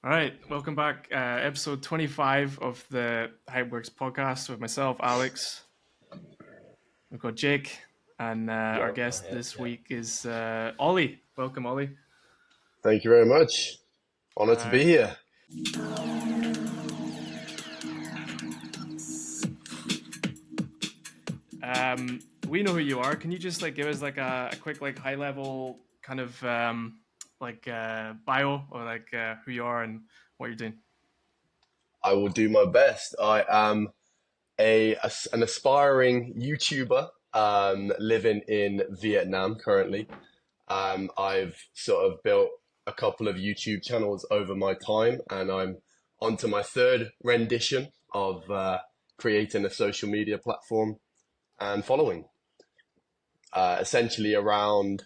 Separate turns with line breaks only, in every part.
All right, welcome back. Episode 25 of the HYPEWORKS podcast with myself, Alex. We've got Jake, and our
Yep, I'm
guest
here.
this
Yeah.
week is Ollie. Welcome, Ollie.
Thank you very much. Honored to
Uh,
be here.
we know who you are. Can you just give us a quick high level kind of bio or who you are and what you're doing?
I will do my best. I am an aspiring YouTuber living in Vietnam currently. I've sort of built a couple of YouTube channels over my time, and I'm onto my third rendition of creating a social media platform and following, essentially around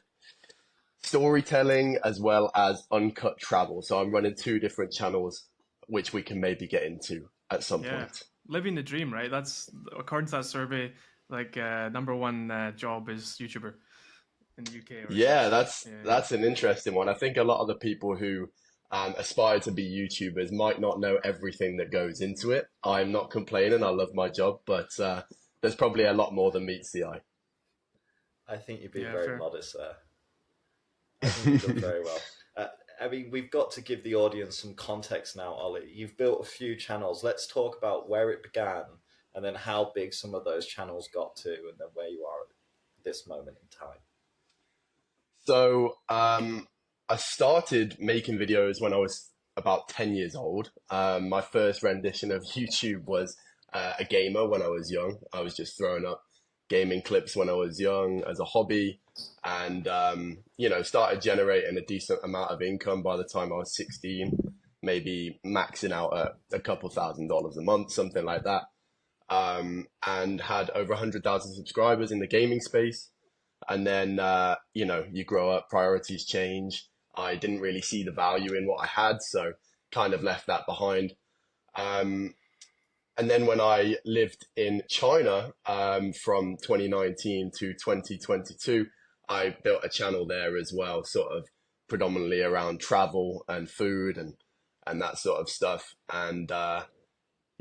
storytelling as well as uncut travel. So I'm running two different channels, which we can maybe get into at some
Yeah,
point.
living the dream, right? That's according to that survey. Number one job is YouTuber in the UK or
Yeah,
such.
that's
Yeah,
that's an interesting one. I think a lot of the people who aspire to be YouTubers might not know everything that goes into it. I'm not complaining. I love my job, but there's probably a lot more than meets the eye.
I think you've been
yeah,
very
fair.
modest there. I think you've done very well. I mean, we've got to give the audience some context now, Ollie. You've built a few channels. Let's talk about where it began and then how big some of those channels got to and then where you are at this moment in time.
So I started making videos when I was about 10 years old. My first rendition of YouTube was a gamer when I was young. I was just throwing up gaming clips when I was young as a hobby, and started generating a decent amount of income by the time I was 16, maybe maxing out at a couple $1,000s a month, something like that. And had over 100,000 subscribers in the gaming space. And then, you grow up, priorities change. I didn't really see the value in what I had, so kind of left that behind. Um, and then when I lived in China, from 2019 to 2022, I built a channel there as well, sort of predominantly around travel and food and that sort of stuff. And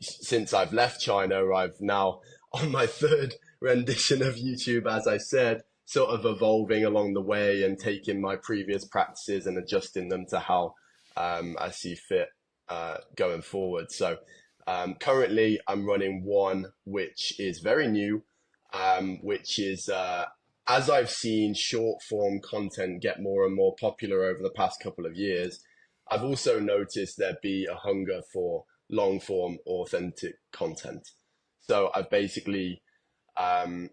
since I've left China, I've now on my third rendition of YouTube, as I said, sort of evolving along the way and taking my previous practices and adjusting them to how I see fit going forward. So currently, I'm running one which is very new, which is as I've seen short form content get more and more popular over the past couple of years, I've also noticed there be a hunger for long form, authentic content. So I've basically um,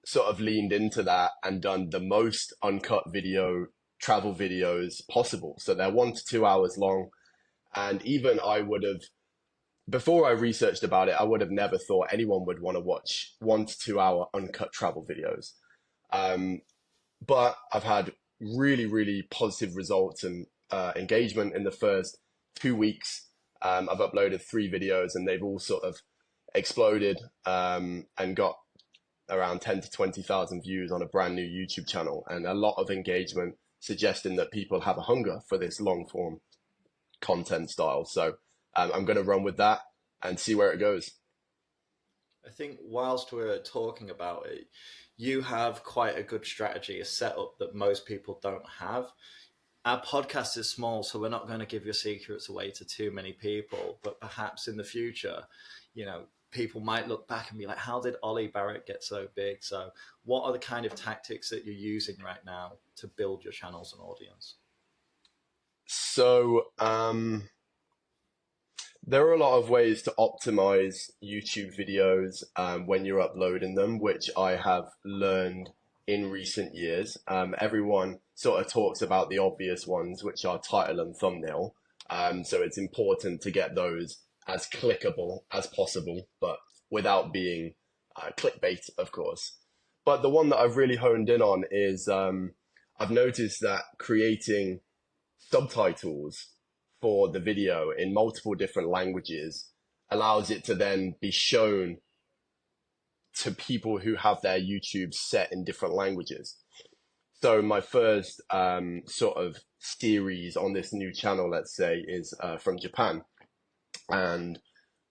sort of leaned into that and done the most uncut travel videos possible. So they're 1 to 2 hours long. And even I would have, before I researched about it, I would have never thought anyone would want to watch 1 to 2 hour uncut travel videos. Um, but I've had really, really positive results and engagement in the first 2 weeks. I've uploaded 3 videos and they've all sort of exploded and got around 10 to 20,000 views on a brand new YouTube channel and a lot of engagement suggesting that people have a hunger for this long form content style. So I'm going to run with that and see where it goes.
I think whilst we're talking about it, you have quite a good strategy, a setup that most people don't have. Our podcast is small, so we're not going to give your secrets away to too many people, but perhaps in the future, people might look back and be like, how did Oli Barrett get so big? So what are the kind of tactics that you're using right now to build your channels and audience?
So there are a lot of ways to optimize YouTube videos when you're uploading them, which I have learned in recent years. Everyone sort of talks about the obvious ones, which are title and thumbnail. So it's important to get those as clickable as possible, but without being clickbait, of course. But the one that I've really honed in on is I've noticed that creating subtitles for the video in multiple different languages allows it to then be shown to people who have their YouTube set in different languages. So my first sort of series on this new channel, let's say, is from Japan. And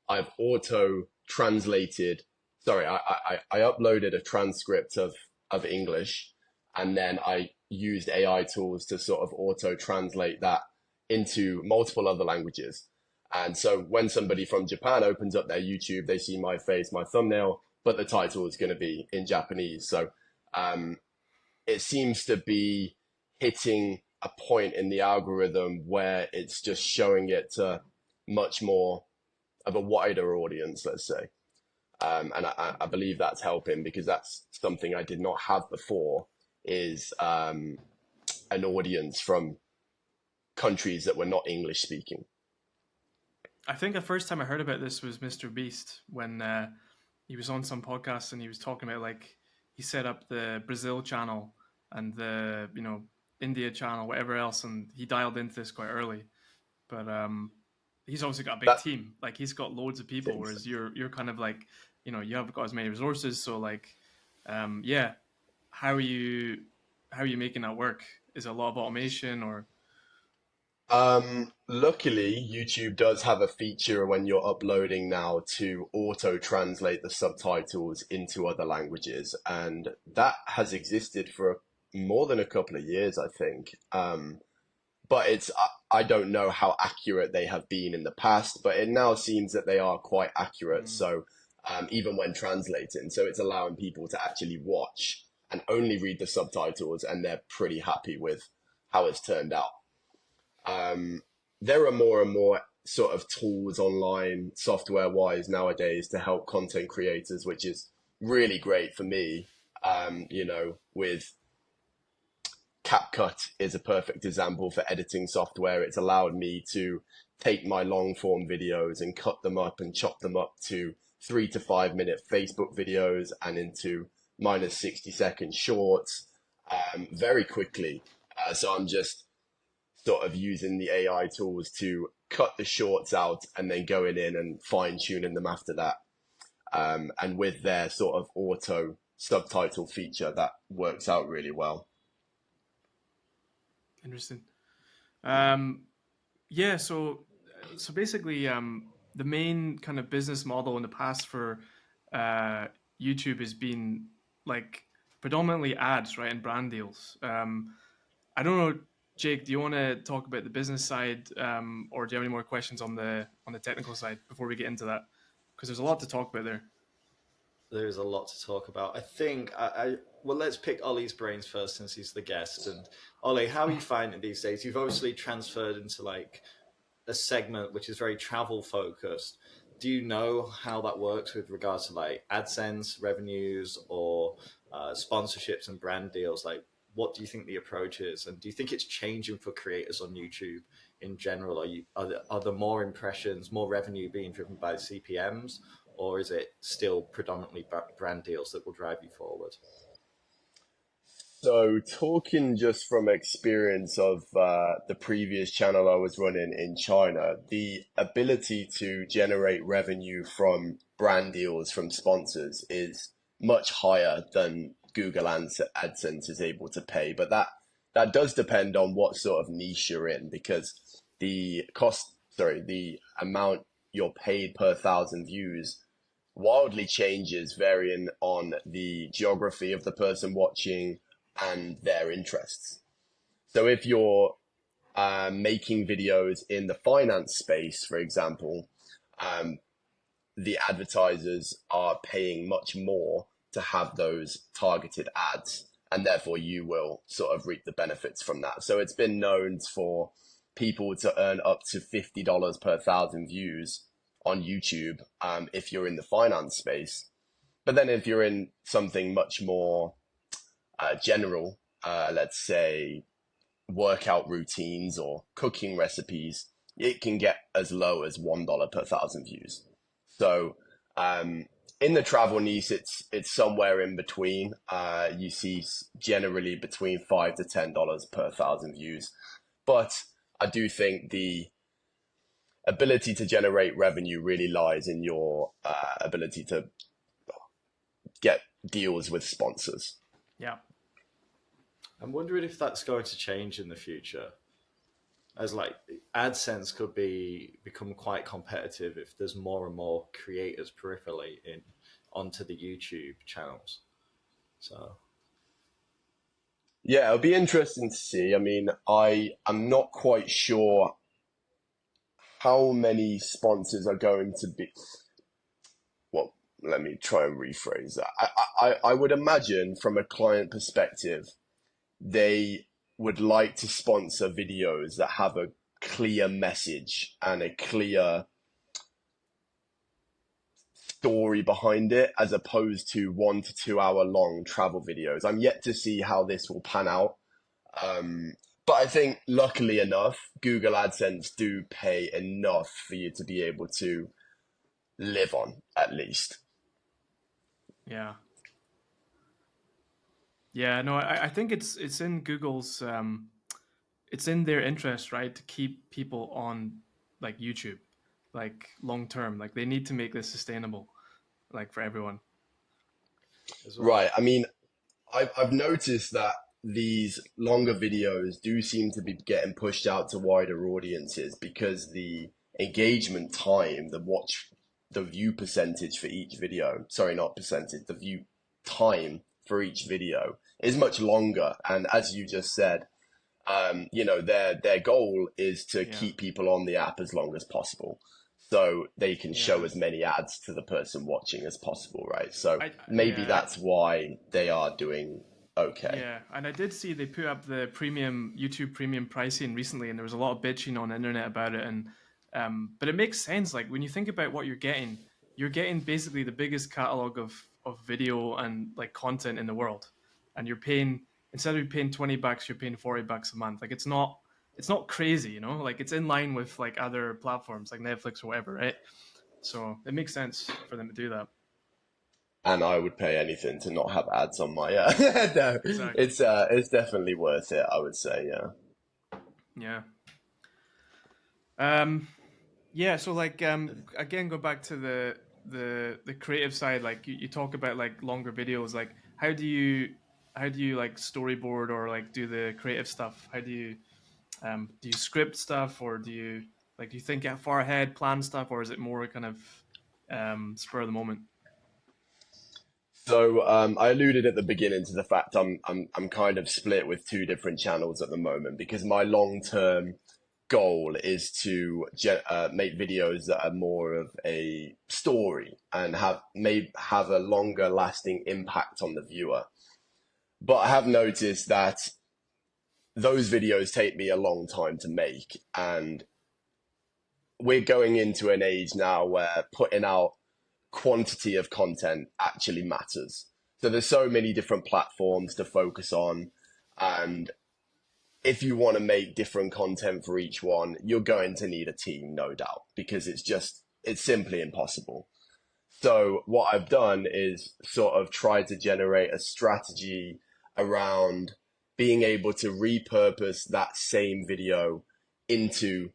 I've auto translated, sorry, I uploaded a transcript of English, and then I used AI tools to sort of auto translate that into multiple other languages. And so when somebody from Japan opens up their YouTube, they see my face, my thumbnail, but the title is going to be in Japanese. So it seems to be hitting a point in the algorithm where it's just showing it to much more of a wider audience, let's say. And I believe that's helping, because that's something I did not have before, is an audience from countries that were not English speaking.
I think the first time I heard about this was Mr. Beast, when he was on some podcast and he was talking about, like, he set up the Brazil channel and the, you know, India channel, whatever else, and he dialed into this quite early. But he's obviously got a big team. Like, he's got loads of people, whereas you're kind of like, you know, you haven't got as many resources. So like, yeah, how are you making that work? Is it a lot of automation, or?
Luckily, YouTube does have a feature when you're uploading now to auto translate the subtitles into other languages, and that has existed for more than a couple of years, I think. But I don't know how accurate they have been in the past, but it now seems that they are quite accurate. So even when translating, so it's allowing people to actually watch and only read the subtitles, and they're pretty happy with how it's turned out. There are more and more sort of tools online, software wise, nowadays to help content creators, which is really great for me. You know, with CapCut is a perfect example for editing software. It's allowed me to take my long form videos and cut them up and chop them up to 3 to 5 minute Facebook videos and into minus 60-second shorts very quickly. So I'm just sort of using the AI tools to cut the shorts out and then going in and fine tuning them after that. And with their sort of auto subtitle feature, that works out really well.
Interesting. Yeah, so basically, the main kind of business model in the past for YouTube has been like predominantly ads, right, and brand deals. I don't know, Jake, do you want to talk about the business side, or do you have any more questions on the technical side before we get into that? Because there's a lot to talk about there.
There's a lot to talk about. I think well, let's pick Oli's brains first, since he's the guest. And Oli, how are you finding these days? You've obviously transferred into like a segment which is very travel focused. Do you know how that works with regards to like AdSense revenues or sponsorships and brand deals? Like, what do you think the approach is, and do you think it's changing for creators on YouTube in general? Are there more impressions, more revenue being driven by CPMs, or is it still predominantly brand deals that will drive you forward?
So talking just from experience of the previous channel I was running in China, the ability to generate revenue from brand deals from sponsors is much higher than Google AdSense is able to pay. But that does depend on what sort of niche you're in, because the amount you're paid per 1,000 views wildly changes, varying on the geography of the person watching and their interests. So if you're making videos in the finance space, for example, the advertisers are paying much more to have those targeted ads, and therefore you will sort of reap the benefits from that. So it's been known for people to earn up to $50 per 1,000 views on YouTube if you're in the finance space. But then if you're in something much more general, let's say workout routines or cooking recipes, it can get as low as $1 per 1,000 views. So in the travel niche, it's somewhere in between. You see generally between $5 to $10 per 1,000 views. But I do think the ability to generate revenue really lies in your ability to get deals with sponsors.
Yeah.
I'm wondering if that's going to change in the future. as like AdSense could become quite competitive if there's more and more creators peripherally in onto the YouTube channels. So
Yeah, it'll be interesting to see. I mean, I'm not quite sure how many sponsors are going to be. Well, let me try and rephrase that. I would imagine from a client perspective, they would like to sponsor videos that have a clear message and a clear story behind it, as opposed to 1 to 2 hour long travel videos. I'm yet to see how this will pan out. But I think luckily enough, Google AdSense do pay enough for you to be able to live on, at least.
Yeah. Yeah, no, I think it's in Google's it's in their interest, right, to keep people on like YouTube, like long term. Like they need to make this sustainable, like for everyone.
as well.
Right. I mean, I've noticed that these longer videos do seem to be getting pushed out to wider audiences because the engagement time, the view percentage for each video, sorry, not percentage, the view time for each video is much longer. And as you just said, their goal is to
Yeah.
keep people on the app as long as possible. So they can show
Yeah.
as many ads to the person watching as possible, right? So
I
maybe
yeah,
that's why they are doing okay.
yeah, and I did see they put up the premium YouTube premium pricing recently, and there was a lot of bitching on the internet about it. And but it makes sense. Like when you think about what you're getting basically the biggest catalog of video and like content in the world, and you're paying instead of paying $20, you're paying $40 a month. Like it's not crazy, you know. Like it's in line with like other platforms like Netflix or whatever, right? So it makes sense for them to do that.
And I would pay anything to not have ads on my no,
Exactly.
it's definitely worth it, I would say, yeah.
Yeah. Um, Yeah, so like again go back to the creative side, like you talk about like longer videos, like how do you like storyboard or like do the creative stuff? How do you script stuff, or do you think far ahead, plan stuff, or is it more kind of spur of the moment?
So I alluded at the beginning to the fact I'm kind of split with two different channels at the moment because my long-term goal is to make videos that are more of a story and have a longer lasting impact on the viewer. But I have noticed that those videos take me a long time to make, and we're going into an age now where putting out quantity of content actually matters. So there's so many different platforms to focus on, and if you want to make different content for each one, you're going to need a team, no doubt, because it's simply impossible. So what I've done is sort of try to generate a strategy around being able to repurpose that same video into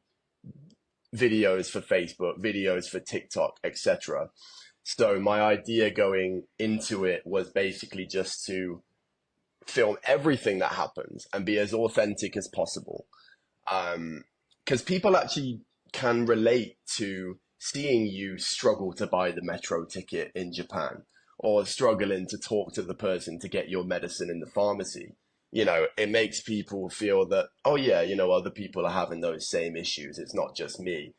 videos for Facebook, videos for TikTok, etc. So my idea going into it was basically just to film everything that happens and be as authentic as possible. Because people actually can relate to seeing you struggle to buy the metro ticket in Japan or struggling to talk to the person to get your medicine in the pharmacy. It makes people feel that, oh yeah, other people are having those same issues. It's not just me.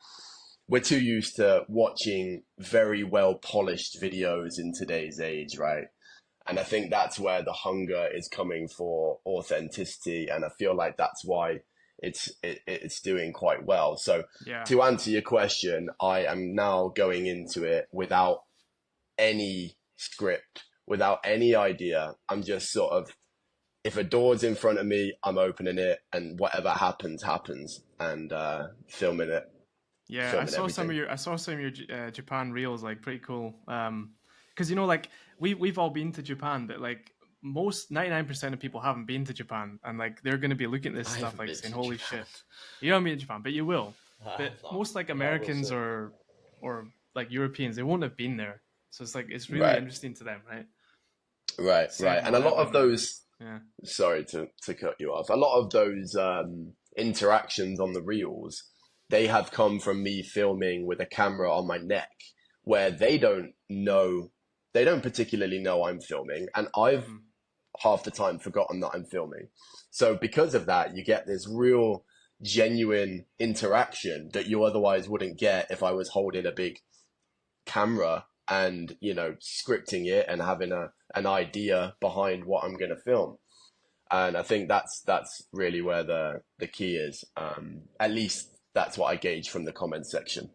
We're too used to watching very well polished videos in today's age, right? And I think that's where the hunger is coming for authenticity, and I feel like that's why it's doing quite well. So
Yeah.
to answer your question, I am now going into it without any script, without any idea. I'm just sort of, if a door's in front of me, I'm opening it, and whatever happens, happens, and filming it,
Yeah,
filming everything.
I saw some of your Japan reels, like pretty cool. Because like we've all been to Japan, but like most 99% of people haven't been to Japan, and like they're gonna be looking at this
I
stuff
haven't
like
been
saying,
to
"Holy
Japan.
shit!" You haven't been to Japan, but you will.
I
But
have not.
most like
No, we'll
Americans
see.
or like Europeans, they won't have been there, so it's like it's really
Right,
interesting to them, right?
right, right.
Saying
And a lot
whatever,
of
and
those,
yeah,
sorry to cut you off. A lot of those interactions on the reels, they have come from me filming with a camera on my neck, where they don't particularly know I'm filming, and I've
Mm-hmm.
half the time forgotten that I'm filming. So because of that, you get this real genuine interaction that you otherwise wouldn't get if I was holding a big camera and, you know, scripting it and having an idea behind what I'm going to film. And I think that's really where the key is. At least that's what I gauge from the comments section.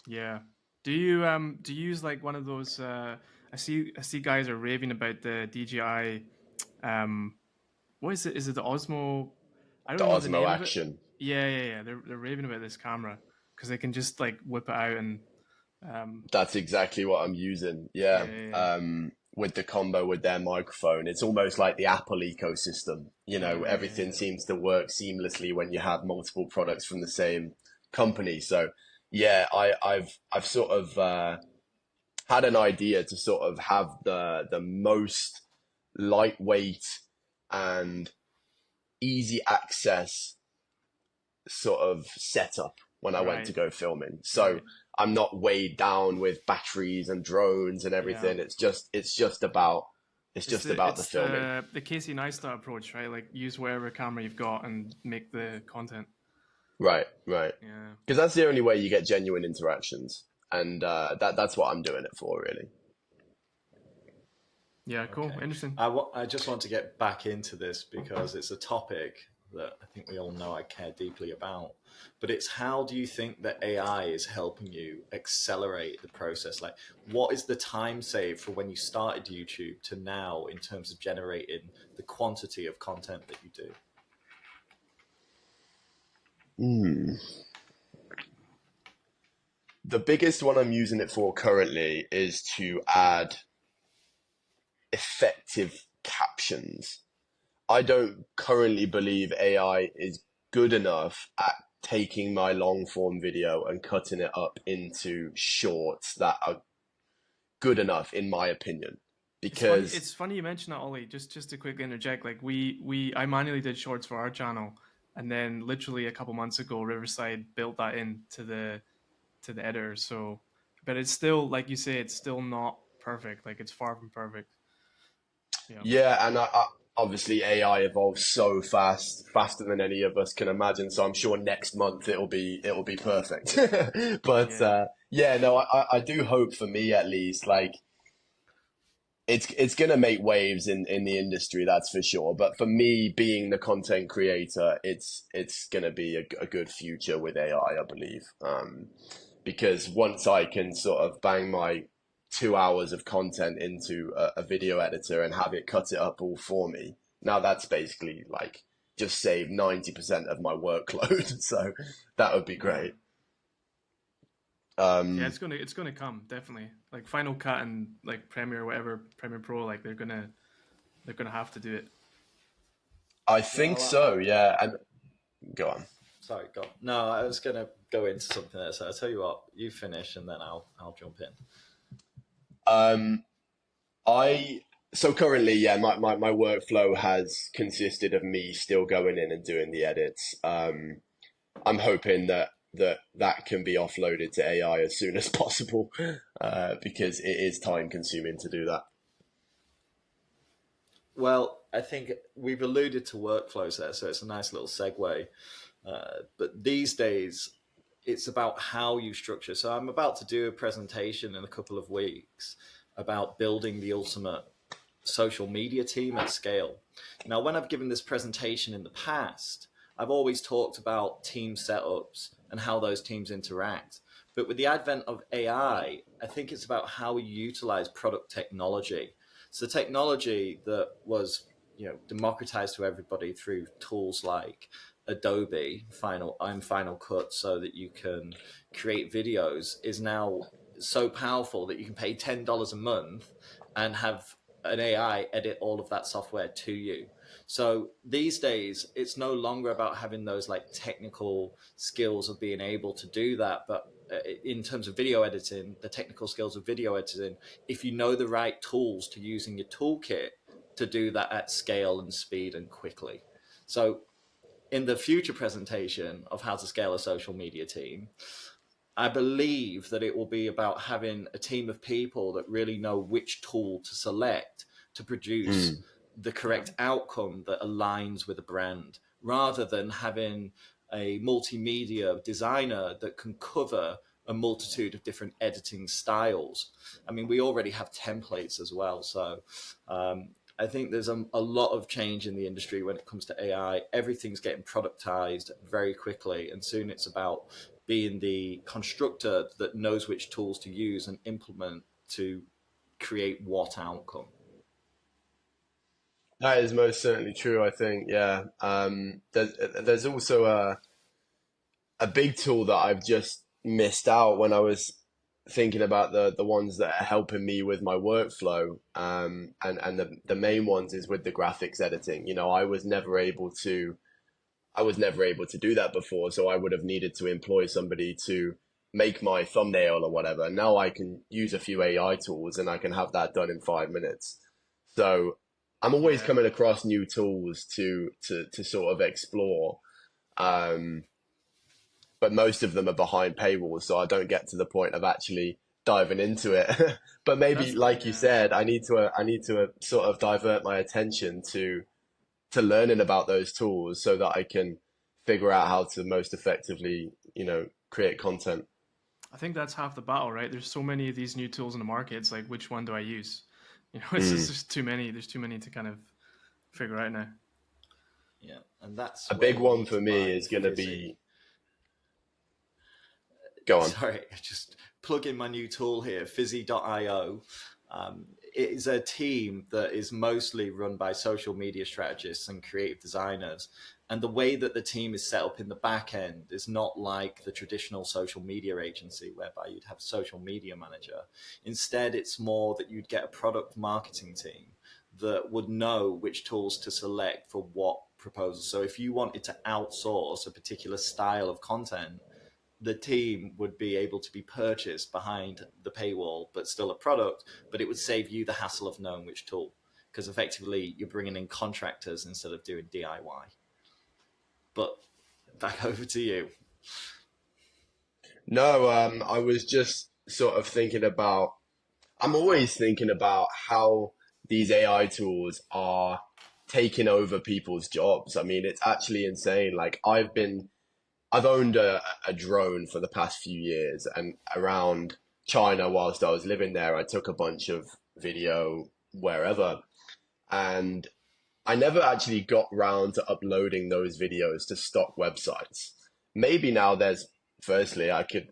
Yeah. Do you use like one of those? I see guys are raving about the DJI. What is it? Is it the Osmo? I
The
don't know the
Osmo
name of it.
Action.
Yeah. They're raving about this camera because they can just like whip it out and
That's exactly what I'm using.
yeah,
Yeah.
yeah, yeah.
With the combo with their microphone, it's almost like the Apple ecosystem. You know, everything
Yeah.
seems to work seamlessly when you have multiple products from the same company. So yeah, I've sort of had an idea to sort of have the most lightweight and easy access sort of setup when I went to
Right,
go filming. So
right.
I'm not weighed down with batteries and drones and
Yeah.
everything. It's just about the
It's
filming.
the Casey Neistat approach, right? Like use whatever camera you've got and make the content.
Right, right.
Yeah.
Because that's the only way you get genuine interactions, and that's what I'm doing it for, really.
Yeah, cool.
Okay.
Interesting.
I just want to get back into this because it's a topic that I think we all know I care deeply about. But it's how do you think that AI is helping you accelerate the process? Like, what is the time save for when you started YouTube to now in terms of generating the quantity of content that you do?
The biggest one I'm using it for currently is to add effective captions. I don't currently believe AI is good enough at taking my long form video and cutting it up into shorts that are good enough, in my opinion.
It's funny.
Because,
It's funny you mention that, Ollie. Just to quickly interject, like I manually did shorts for our channel, and then literally a couple months ago, Riverside built that into the editor. So, but it's still like you say, it's still not perfect. Like it's far from perfect. Yeah.
yeah, and obviously AI evolves so fast, faster than any of us can imagine. So I'm sure next month it'll be perfect. But
Yeah.
yeah, no, I do hope, for me at least, like it's gonna make waves in the industry, that's for sure. But for me, being the content creator, it's gonna be a good future with AI, I believe. Because once I can sort of bang my 2 hours of content into a video editor and have it cut it up all for me, now that's basically like just saved 90% of my workload. So that would be
Yeah.
great.
Yeah,
Um,
it's gonna come definitely. Like Final Cut and like Premiere, whatever Premiere Pro, like they're gonna have to do it.
I think
Well,
so, yeah. And go on.
sorry, go on. No, I was going to go into something there. So I'll tell you what, you finish and then I'll jump in.
Um, I so currently, yeah, my workflow has consisted of me still going in and doing the edits. I'm hoping that can be offloaded to AI as soon as possible, because it is time consuming to do that.
Well, I think we've alluded to workflows there, so it's a nice little segue. But these days, it's about how you structure. So I'm about to do a presentation in a couple of weeks about building the ultimate social media team at scale. Now, when I've given this presentation in the past, I've always talked about team setups and how those teams interact. But with the advent of AI, I think it's about how we utilize product technology. So technology that was, democratized to everybody through tools like Adobe Final Cut, so that you can create videos, is now so powerful that you can pay $10 a month and have an AI edit all of that software to you. So these days, it's no longer about having those like technical skills of being able to do that, but in terms of video editing, the technical skills of video editing, if you know the right tools to use in your toolkit to do that at scale and speed and quickly. So in the future presentation of how to scale a social media team, I believe that it will be about having a team of people that really know which tool to select to produce the correct outcome that aligns with a brand, rather than having a multimedia designer that can cover a multitude of different editing styles. I mean, we already have templates as well. So I think there's a lot of change in the industry when it comes to AI. Everything's getting productized very quickly, and soon it's about being the constructor that knows which tools to use and implement to create what outcome.
That is most certainly true, I think. Yeah. There's also a big tool that I've just missed out when I was thinking about the ones that are helping me with my workflow. And the main ones is with the graphics editing. You know, I was never able to do that before, so I would have needed to employ somebody to make my thumbnail or whatever. Now I can use a few AI tools and I can have that done in 5 minutes. So I'm always
Yeah.
coming across new tools to sort of explore. Um, but most of them are behind paywalls, so I don't get to the point of actually diving into it. But maybe,
That's
like you
yeah.
said, I need to sort of divert my attention to learning about those tools so that I can figure out how to most effectively, you know, create content.
I think that's half the battle, right? There's so many of these new tools in the market. It's like, which one do I use? You know, it's
Mm.
just too many. There's too many to kind of figure out now.
Yeah, and that's
A
where
big
you
one
need
for
to
me
buy
is going to
Fizzy.
be, go on.
Sorry, just plug in my new tool here, Fizzy.io. It is a team that is mostly run by social media strategists and creative designers. And the way that the team is set up in the back end is not like the traditional social media agency, whereby you'd have a social media manager. Instead, it's more that you'd get a product marketing team that would know which tools to select for what proposals. So if you wanted to outsource a particular style of content, the team would be able to be purchased behind the paywall, but still a product, but it would save you the hassle of knowing which tool, because effectively you're bringing in contractors instead of doing DIY. But back over to you.
No, I was just sort of thinking about, I'm always thinking about how these AI tools are taking over people's jobs. I mean, it's actually insane. Like I've owned a drone for the past few years, and around China, whilst I was living there, I took a bunch of video wherever, and I never actually got round to uploading those videos to stock websites. Maybe now firstly, I could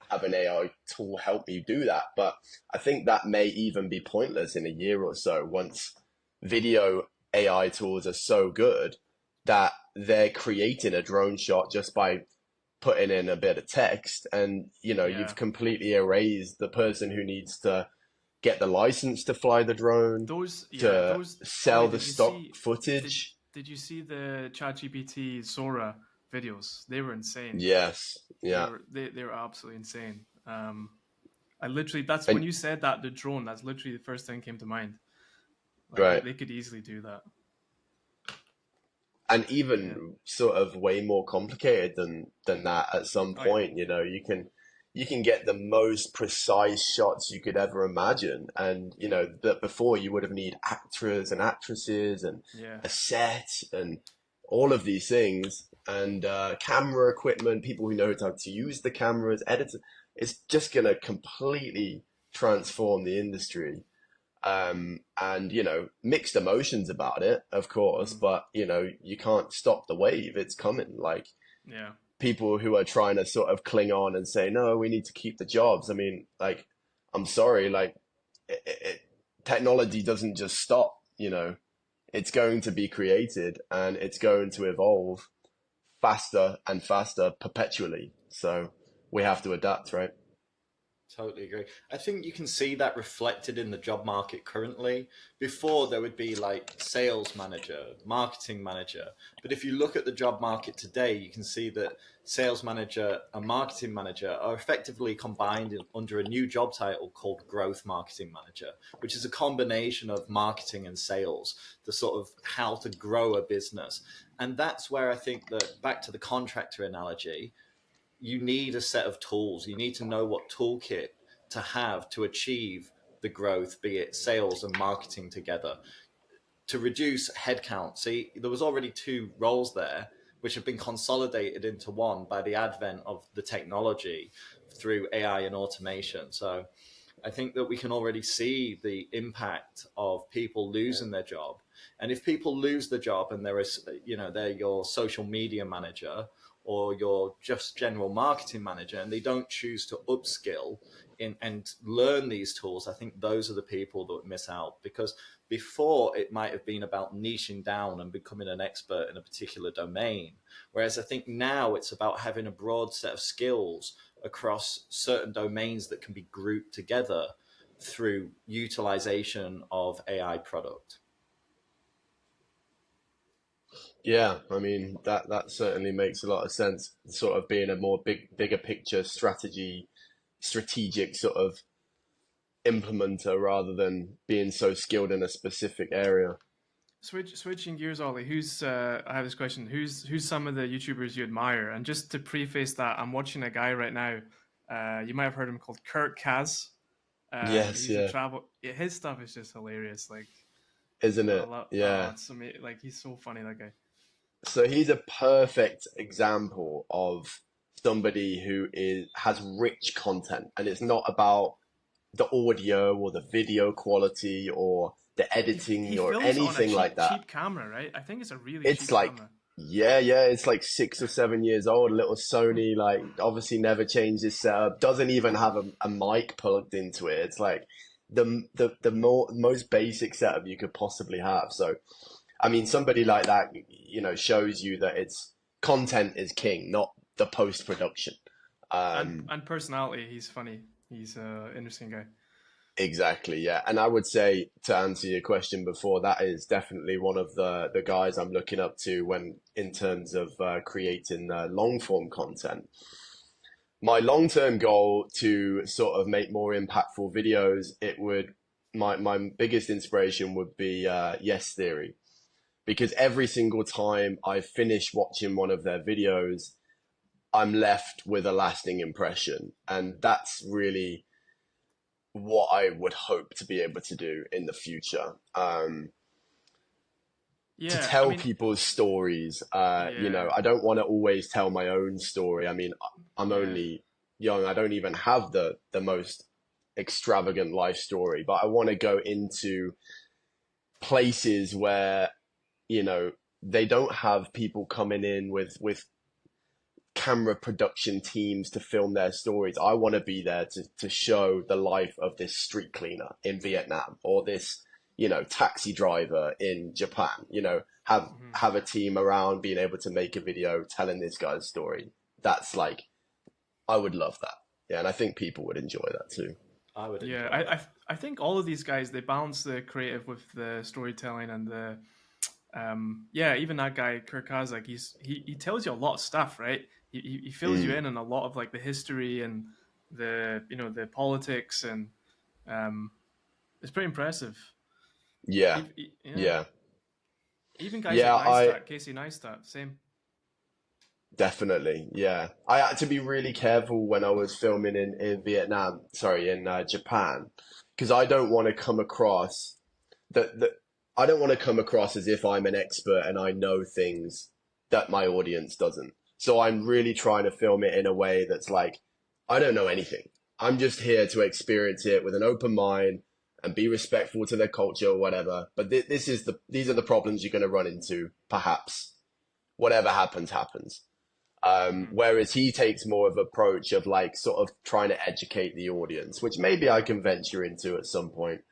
have an AI tool help me do that, but I think that may even be pointless in a year or so once video AI tools are so good that they're creating a drone shot just by putting in a bit of text, and you know,
Yeah.
you've completely erased the person who needs to get the license to fly the drone, to
Those.
sell
Ollie,
the
did you
stock
see? Did
footage.
Did you see the ChatGPT Sora videos? They were insane.
Yes, yeah.
They were absolutely insane. I literally, that's when
And
you said that, the drone. That's literally the first thing that came to mind. Like
right.
they could easily do that.
And
Yeah.
even sort of way more complicated than that at some
Oh yeah.
point, you know, you can get the most precise shots you could ever imagine. And, you know, that before you would have need actors and actresses and
Yeah.
a set and all of these things, and camera equipment, people who know how to use the cameras, editors. It's just going to completely transform the industry. And you know, mixed emotions about it, of course,
Mm.
but you know, you can't stop the wave. It's coming. Like
Yeah.
people who are trying to sort of cling on and say, no, we need to keep the jobs. I mean, like, I'm sorry, like, technology doesn't just stop, you know, it's going to be created and it's going to evolve faster and faster perpetually. So we have to adapt, right?
Totally agree. I think you can see that reflected in the job market currently. Before, there would be like sales manager, marketing manager. But if you look at the job market today, you can see that sales manager and marketing manager are effectively combined under a new job title called growth marketing manager, which is a combination of marketing and sales, the sort of how to grow a business. And that's where I think that, back to the contractor analogy, you need a set of tools. You need to know what toolkit to have to achieve the growth, be it sales and marketing together, to reduce headcount. See, there was already two roles there, which have been consolidated into one by the advent of the technology through AI and automation. So I think that we can already see the impact of people losing their job. And if people lose the job and they're your social media manager or your just general marketing manager, and they don't choose to upskill and learn these tools, I think those are the people that miss out. Because before, it might have been about niching down and becoming an expert in a particular domain. Whereas I think now it's about having a broad set of skills across certain domains that can be grouped together through utilization of AI product.
Yeah, I mean that certainly makes a lot of sense. Sort of being a more bigger picture strategic sort of implementer rather than being so skilled in a specific area.
Switching gears, Ollie. I have this question. Who's some of the YouTubers you admire? And just to preface that, I'm watching a guy right now. You might have heard him, called Kurt Kaz.
Yes,
He's a
yeah,
travel. His stuff is just hilarious. Like,
isn't
I
it?
love. Oh,
Yeah.
it's amazing. Like, he's so funny. That guy.
So he's a perfect example of somebody who has rich content, and it's not about the audio or the video quality or the
He
editing or
films on a
anything like that.
cheap camera, right? I think it's a really
It's
cheap
like,
camera.
yeah, it's like 6 or 7 years old, little Sony, like obviously never changed his setup, doesn't even have a mic plugged into it. It's like the most basic setup you could possibly have. So, I mean, somebody like that, shows you that it's content is king, not the post production.
And personality, he's funny. He's an interesting guy.
Exactly, yeah. And I would say, to answer your question before, that is definitely one of the guys I'm looking up to when in terms of creating long form content. My long term goal to sort of make more impactful videos, my biggest inspiration would be Yes Theory, because every single time I finish watching one of their videos, I'm left with a lasting impression, and that's really what I would hope to be able to do in the future. To
Yeah, I
tell
mean,
people's stories.
yeah,
I don't want to always tell my own story. I mean, I'm
yeah,
only young. I don't even have the most extravagant life story, but I want to go into places where, they don't have people coming in with camera production teams to film their stories. I want to be there to show the life of this street cleaner in Vietnam, or this, taxi driver in Japan, have a team around being able to make a video telling this guy's story. That's like, I would love that. Yeah. And I think people would enjoy that too.
I would
yeah.
enjoy that.
I think all of these guys, they balance the creative with the storytelling and the yeah. Even that guy Kirk Kazak, he tells you a lot of stuff, right? He fills you
Mm,
in on a lot of like the history and the politics, and it's pretty impressive.
yeah.
Yeah,
Yeah.
even guys like
Yeah.
Casey Neistat, same.
Definitely, yeah. I had to be really careful when I was filming in Vietnam, sorry, in Japan, because I don't want to come across that I don't want to come across as if I'm an expert and I know things that my audience doesn't. So I'm really trying to film it in a way that's like, I don't know anything. I'm just here to experience it with an open mind and be respectful to their culture or whatever. But these are the problems you're going to run into, perhaps. Whatever happens, happens.
Hmm.
Whereas he takes more of an approach of like sort of trying to educate the audience, which maybe I can venture into at some point,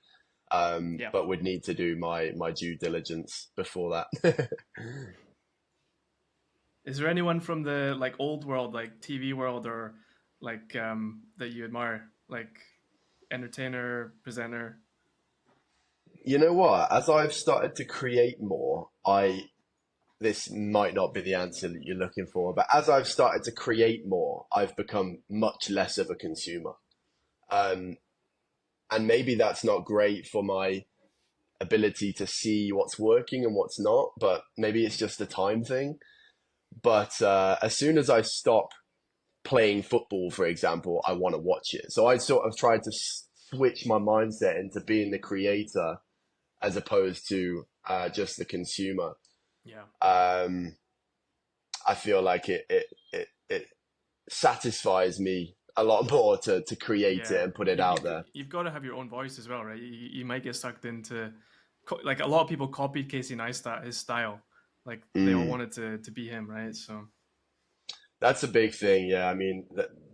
Yeah.
but would need to do my due diligence before that.
Is there anyone from the like old world, like TV world, or like that you admire? like entertainer, presenter?
You know what? As I've started to create more, this might not be the answer that you're looking for, but as I've started to create more, I've become much less of a consumer. Um, and maybe that's not great for my ability to see what's working and what's not, but maybe it's just a time thing. But as soon as I stop playing football, for example, I want to watch it. So I sort of tried to switch my mindset into being the creator as opposed to just the consumer.
Yeah.
I feel like it satisfies me a lot more to create it and put it out there.
You've got to have your own voice as well, right? You might get sucked into, like a lot of people copied Casey Neistat, his style. Like they all wanted to be him, right? So
that's a big thing. Yeah. I mean,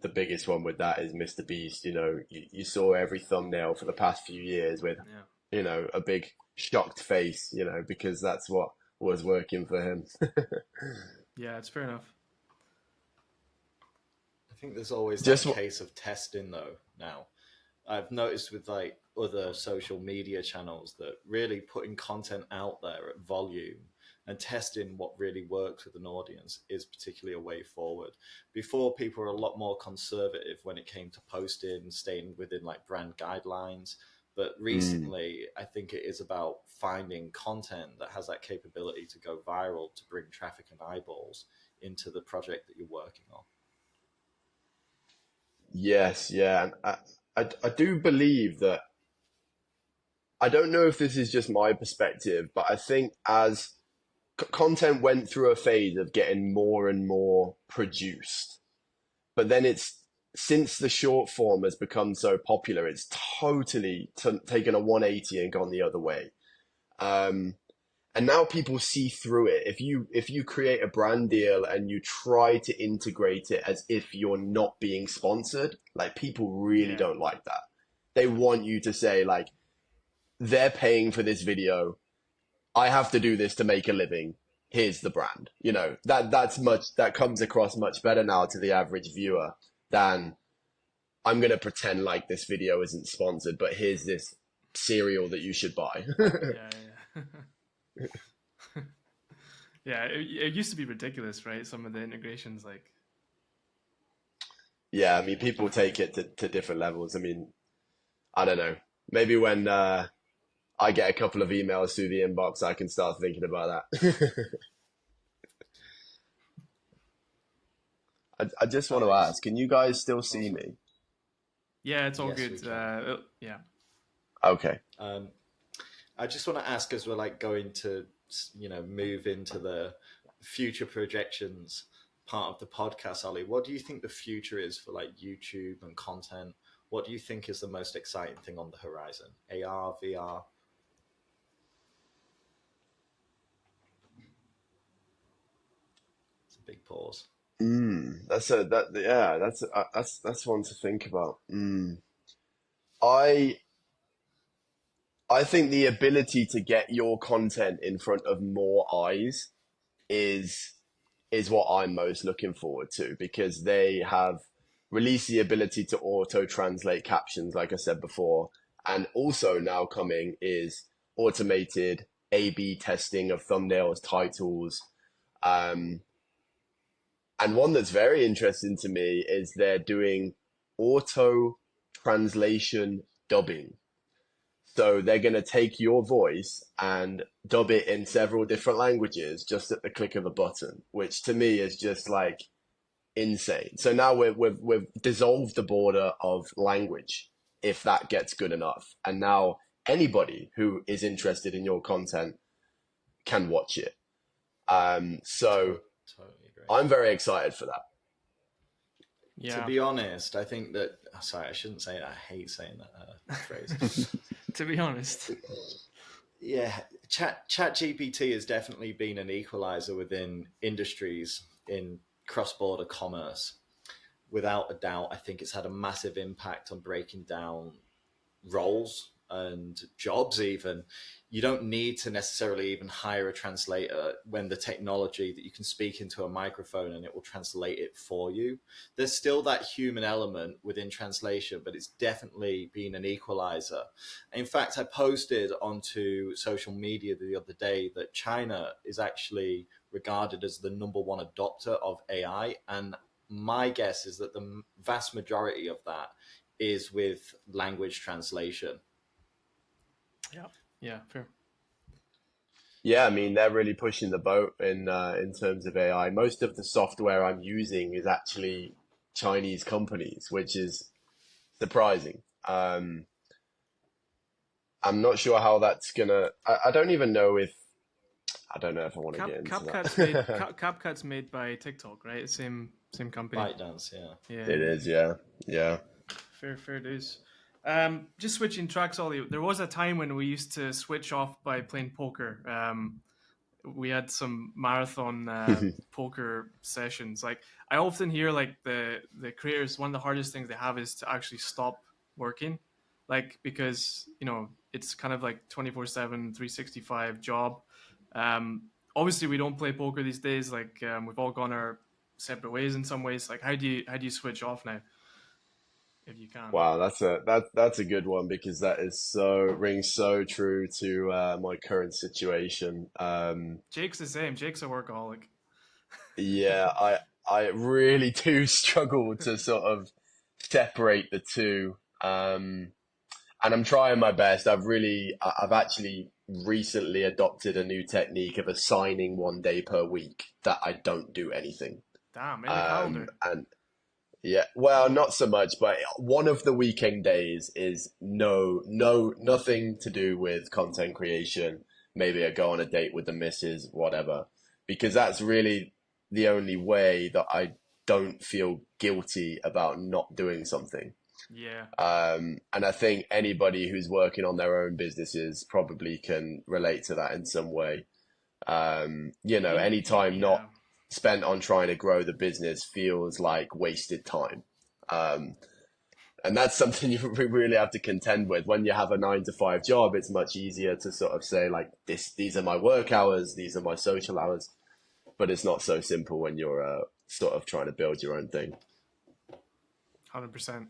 the biggest one with that is Mr. Beast. You know, you saw every thumbnail for the past few years with, you know, a big shocked face, you know, because that's what was working for him.
Yeah, it's fair enough.
I think there's always that case of testing though now. I've noticed with like other social media channels that really putting content out there at volume and testing what really works with an audience is particularly a way forward. Before, people were a lot more conservative when it came to posting, staying within like brand guidelines. But recently, I think it is about finding content that has that capability to go viral, to bring traffic and eyeballs into the project that you're working on.
Yes, yeah. And I do believe that, I don't know if this is just my perspective, but I think as content went through a phase of getting more and more produced, but then since the short form has become so popular, it's totally taken a 180 and gone the other way. And now people see through it. If you create a brand deal and you try to integrate it as if you're not being sponsored, like people really don't like that. They want you to say like, they're paying for this video. I have to do this to make a living. Here's the brand. You know, that comes across much better now to the average viewer than I'm going to pretend like this video isn't sponsored, but here's this cereal that you should buy.
Yeah, it used to be ridiculous, right? Some of the integrations, like.
Yeah, I mean, people take it to different levels. I mean, I don't know. Maybe when I get a couple of emails through the inbox, I can start thinking about that. I just want to ask, can you guys still see me?
Yeah, it's all good. Yeah.
Okay.
I just want to ask, as we're like going to, you know, move into the future projections part of the podcast, Oli, what do you think the future is for like YouTube and content? What do you think is the most exciting thing on the horizon? AR, VR? It's a big pause.
That's one to think about. I think the ability to get your content in front of more eyes is what I'm most looking forward to, because they have released the ability to auto translate captions, like I said before, and also now coming is automated A/B testing of thumbnails, titles, and one that's very interesting to me is they're doing auto translation dubbing. So they're going to take your voice and dub it in several different languages just at the click of a button, which to me is just like insane. So now we've dissolved the border of language, if that gets good enough. And now anybody who is interested in your content can watch it. So
totally agree.
I'm very excited for that.
Yeah. To be honest, I think that, sorry, I shouldn't say that. I hate saying that phrase.
To be honest.
Yeah, ChatGPT has definitely been an equalizer within industries in cross-border commerce. Without a doubt, I think it's had a massive impact on breaking down roles and jobs even, you don't need to necessarily even hire a translator when the technology that you can speak into a microphone and it will translate it for you. There's still that human element within translation, but it's definitely been an equalizer. In fact, I posted onto social media the other day that China is actually regarded as the #1 adopter of AI. And my guess is that the vast majority of that is with language translation.
Yeah, fair.
Yeah, I mean, they're really pushing the boat in terms of AI. Most of the software I'm using is actually Chinese companies, which is surprising. I'm not sure how that's gonna. I don't even know if. I don't know if I want to get into that.
CapCut's made by TikTok, right? Same company.
ByteDance, yeah.
It is, yeah.
Fair dues. Just switching tracks, Ollie. There was a time when we used to switch off by playing poker. We had some marathon poker sessions. Like, I often hear like the creators, one of the hardest things they have is to actually stop working, like, because it's kind of like 24/7, 365 job. Obviously we don't play poker these days. Like, we've all gone our separate ways in some ways. Like, how do you switch off now, if you can?
Wow, that's a good one, because that is rings so true to my current situation.
Jake's the same. Jake's a workaholic.
Yeah, I really do struggle to sort of separate the two. And I'm trying my best. I've actually recently adopted a new technique of assigning 1 day per week that I don't do anything.
Damn, in the calendar.
And yeah, well, not so much, but one of the weekend days is nothing to do with content creation. Maybe I go on a date with the missus, whatever, because that's really the only way that I don't feel guilty about not doing something.
Yeah.
And I think anybody who's working on their own businesses probably can relate to that in some way. Any time not spent on trying to grow the business feels like wasted time. And that's something you really have to contend with. When you have a 9 to 5 job, it's much easier to sort of say, like, these are my work hours, these are my social hours. But it's not so simple when you're sort of trying to build your own thing.
100%.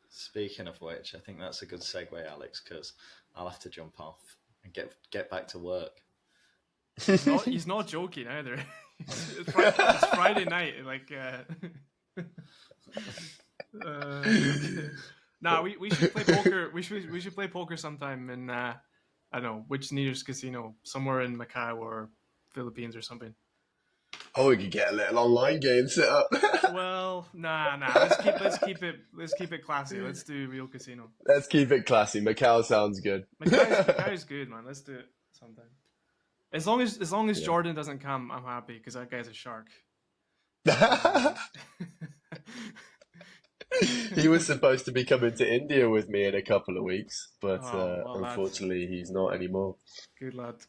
Speaking of which, I think that's a good segue, Alex, because I'll have to jump off and get back to work.
He's not joking either. It's Friday night. Like, we should play poker. We should play poker sometime in I don't know which nearest casino, somewhere in Macau or Philippines or something.
Oh, we could get a little online game set up.
Well, nah. Let's keep it classy. Let's do real casino.
Let's keep it classy. Macau sounds good.
Macau is good, man. Let's do it sometime. As long as Jordan doesn't come, I'm happy, because that guy's a shark.
He was supposed to be coming to India with me in a couple of weeks, but unfortunately he's not anymore.
Good lad.